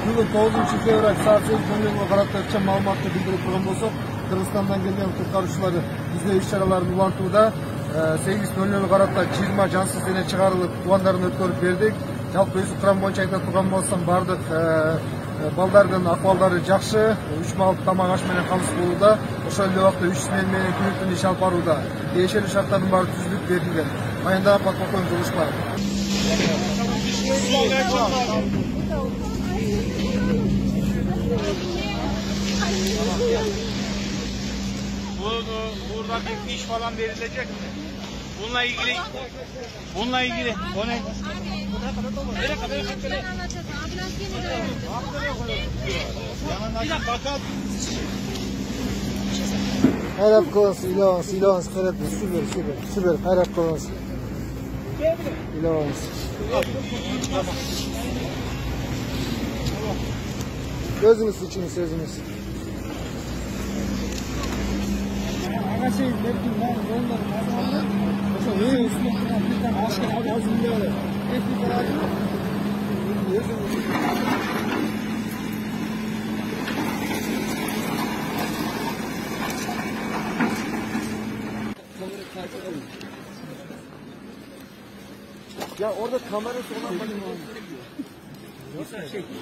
Bugün 9. fevral saat 8:10'ga qaratgan ma'lumotni bildirib turgan bo'lsak, Qirg'izistondan kelgan qutqaruvchilar izlov ishlarini ulantiruvda 8:00 qaratda 20 jonsiz dene chiqarilib, tuvanlarini o'tkazib berdik. Жалпы өзі құрам бойынша айтып тұрған болсам, бардық балдардың ахвалдары жақсы, 3 мал тамақ аш менен қамыс болуда. Ошол эле убакта 3 смен менен күнүктүн иш алып барууда. Тиешелүү шарттардын баары түзүлүп берилген. Баяндап подполковник Жолушбаев. Burada bir iş falan verilecek mi? Bununla ilgili o ne? Hayrat kılınız, ilahınız, hayrat süper, hayrat kılınız. İlahınız. Gözünüz için sözünüz. Ya orada kamerası olan çekiyor.